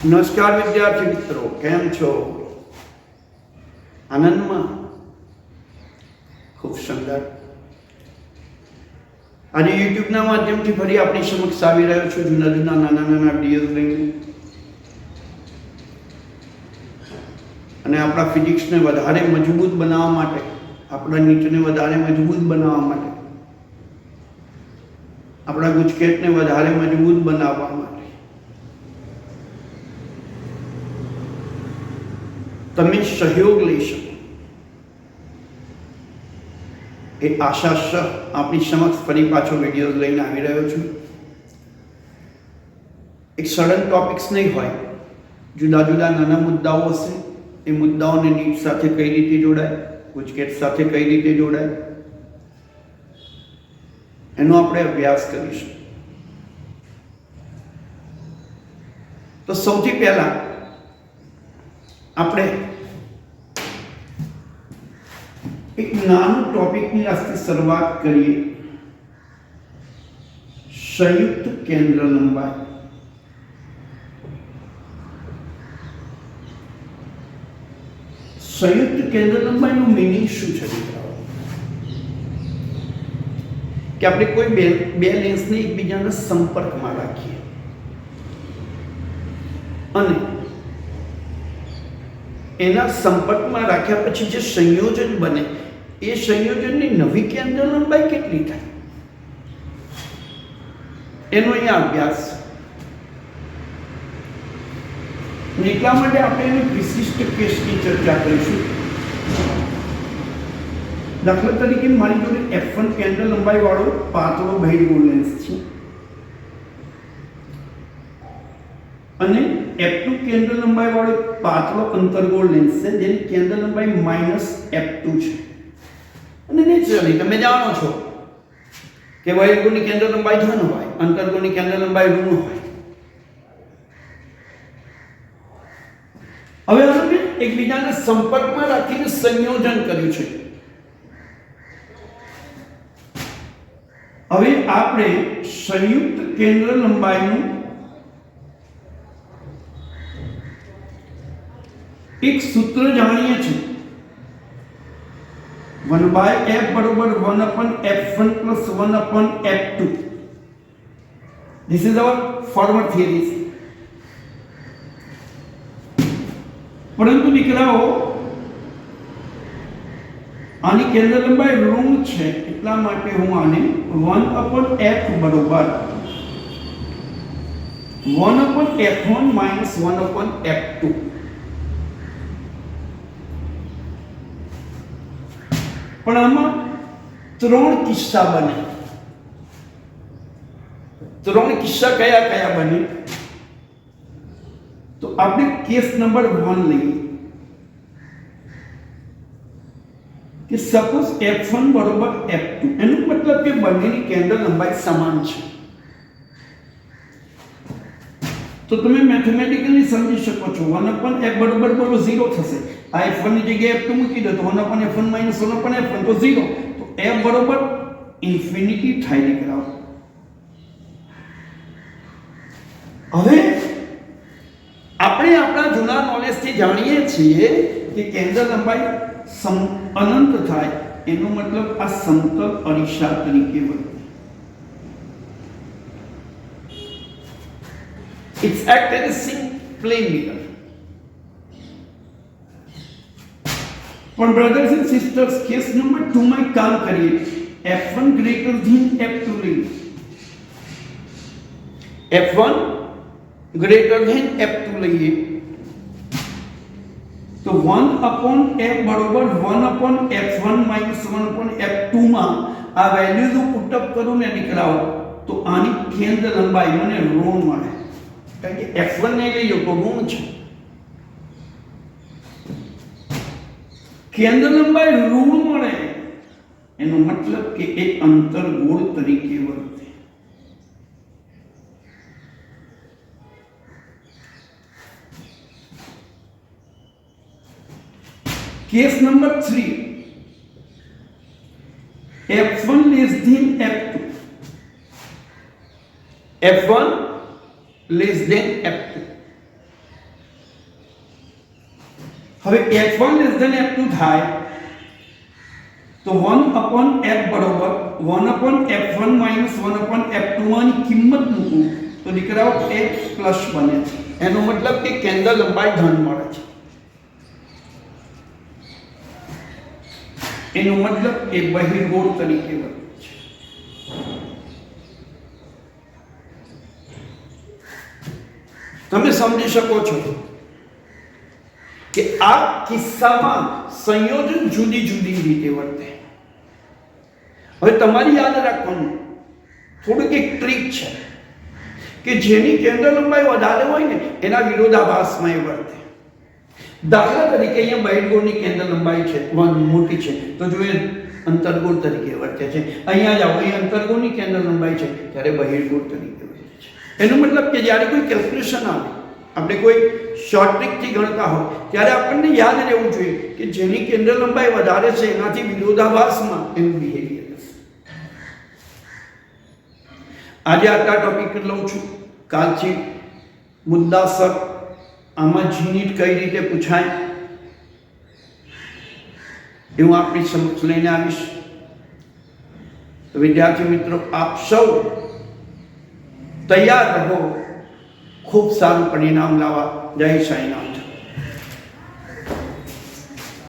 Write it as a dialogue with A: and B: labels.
A: નમસ્કાર વિદ્યાર્થી મિત્રો, કેમ છો? આનંદમાં? ખૂબ સુંદર. આજે યુટ્યુબના માધ્યમથી ફરી આપણી સમક્ષ આવી રહ્યો છું જૂના જૂના નાના નાના વિડીયો લઈને, અને આપણા ફિઝિક્સને વધારે મજબૂત બનાવવા માટે, આપણા નીચને વધારે મજબૂત બનાવવા માટે, આપણા ગુજકેટને વધારે મજબૂત બનાવવા માટે તમે સહયોગ લઈ શકો એ આશા સહ આપણી સમક્ષ ફરી પાછો વિડીયો લઈને આવી રહ્યો છું. એક સડન ટોપિક્સ નહીં હોય, જુદા જુદા નાના મુદ્દાઓ હશે. એ મુદ્દાઓને નીટ સાથે કઈ રીતે જોડાય, ગુજકેટ સાથે કઈ રીતે જોડાય, એનો આપણે અભ્યાસ કરીશું. તો સૌથી પહેલા આપણે એક નાનું ટોપિકની આજથી શરૂઆત કરીએ. સંયુક્ત કેન્દ્ર લંબાઈ. સંયુક્ત કેન્દ્ર લંબાઈનું મીનિંગ શું છે? કે આપણે કોઈ બે લેન્સને એકબીજાના સંપર્કમાં રાખીએ અને એના સંપર્કમાં રાખ્યા પછી જે સંયોજન બને, એ સંયોજનની નવી કેન્દ્ર લંબાઈ કેટલી થાય, એનો અહીંયા અભ્યાસ. એટલા માટે આપણે એની વિશિષ્ટ કેસની ચર્ચા કરીશું. દાખલા તરીકે મારી જોડે F1 કેન્દ્ર લંબાઈ વાળો પાતળો બહિર્ગોળ લેન્સ છે અને F2 કેન્દ્ર લંબાઈ વાળો પાતળો અંતર્ગોળ લેન્સ છે જેની કેન્દ્ર લંબાઈ -f2 છે. અને નેચરલી તમે જાણો છો કે બહિર્ગોળની કેન્દ્ર લંબાઈ ધન હોય, અંતર્ગોળની કેન્દ્ર લંબાઈ ઋણ હોય. હવે અમે એકબીજાને સંપર્કમાં રાખીને સંયોજન કર્યું છે. હવે આપણે સંયુક્ત કેન્દ્ર લંબાઈનું એક સૂત્ર જાણીએ છીએ. 1/f બરોબર 1/f1 plus 1/f2. This is our former theories. પરંતુ દીકરાઓ, આની કેન્દ્ર લંબાઈ ઋણ છે, એટલા માટે હું આને 1/f બરોબર 1/f1 minus 1/f2. પણ આમાં ત્રણ કિસ્સા બને. ત્રણ કિસ્સા કયા કયા બને? તો આપણે કેસ નંબર 1 લઈએ કે સપોઝ f1 બરોબર f2. એનો મતલબ કે બંનેની કેન્દ્ર લંબાઈ સમાન છે. તો તમે મેથેમેટિકલી સમજી શકો છો 1/f બરોબર 0 થશે. આ f1 ની જગ્યાએ f2 મૂકી દો તો 1/f1 minus 1/f1 તો 0. તો f બરોબર ઇન્ફિનિટી થાય દીકરાઓ. હવે આપણે આપણા જૂના નોલેજથી જાણીએ છીએ કે કેન્દ્ર લંબાઈ અનંત થાય એનો મતલબ આ સમતલ અરીસા તરીકે વર્તે. It's act as a plane mirror. પણ brothers and sisters, case number 2 માં કામ કરીએ. f1 greater than f2 લઈએ. f1 greater than f2 લઈએ તો 1/f બરોબર 1/f1 minus 1/f2 માં આ વેલ્યુનું પુટઅપ કરું ને દીકરાઓ તો આની કેન્દ્ર લંબાઈ મને ઋણ મળે. કારણ કે f1 ને લઈએ તો ઋણ છે. કેન્દ્ર લંબાઈ ઋણ મળે એનો મતલબ કે એ અંતર્ગોળ તરીકે વર્તે. Case number 3, f1 less than f2. f1 less than f2. હવે f1 f2 થાય તો 1/f બરોબર 1/f1 1/f2 માં ની કિંમત મૂકું તો દીકરાઓ એ પ્લસ બને છે. એનો મતલબ કે કેન્દ્ર લંબાઈ ધન મળે છે. એનો મતલબ એ બહિર્ગોળ તરીકે વર્તે છે. તમે સમજી શકો છો કે આ કિસ્સામાં સંયોજન જુદી જુદી રીતે વર્તે. હવે તમારી યાદ રાખવાનું થોડુંક એક ટ્રીક છે કે જેની કેન્દ્ર લંબાઈ વધારે હોય ને એના વિરોધાભાસમાં એ વર્તે. દાખલા તરીકે અહીંયા બહિર્ગોળની કેન્દ્ર લંબાઈ છે મોટી છે તો જો એ અંતર્ગોળ તરીકે વર્તે છે. અહીંયા જાઓ, અહીં અંતર્ગોળની કેન્દ્ર લંબાઈ છે ત્યારે બહિર્ગોળ તરીકે વર્તે છે. એનો મતલબ કે જ્યારે કોઈ કેલ્ક્યુલેશન આવે, આપણે કોઈ શોર્ટ ટ્રિકથી ગણતા હોય ત્યારે આપણને યાદ રહેવું જોઈએ કે જેની કેન્દ્ર લંબાઈ વધારે છે એનાથી વિરોધાભાસમાં એનું બિહેવિયર હશે. આજે આટલા ટોપિક લઉં છું. કાલથી મુદ્દાસર આમાં જીનીટ કઈ રીતે પૂછાય એ હું આપણી સમક્ષ લઈને આવીશ. તો વિદ્યાર્થી મિત્રો, આપ સૌ તૈયાર રહો ખૂબ સારું પરિણામ લાવવા. જય સાંઈનાથ.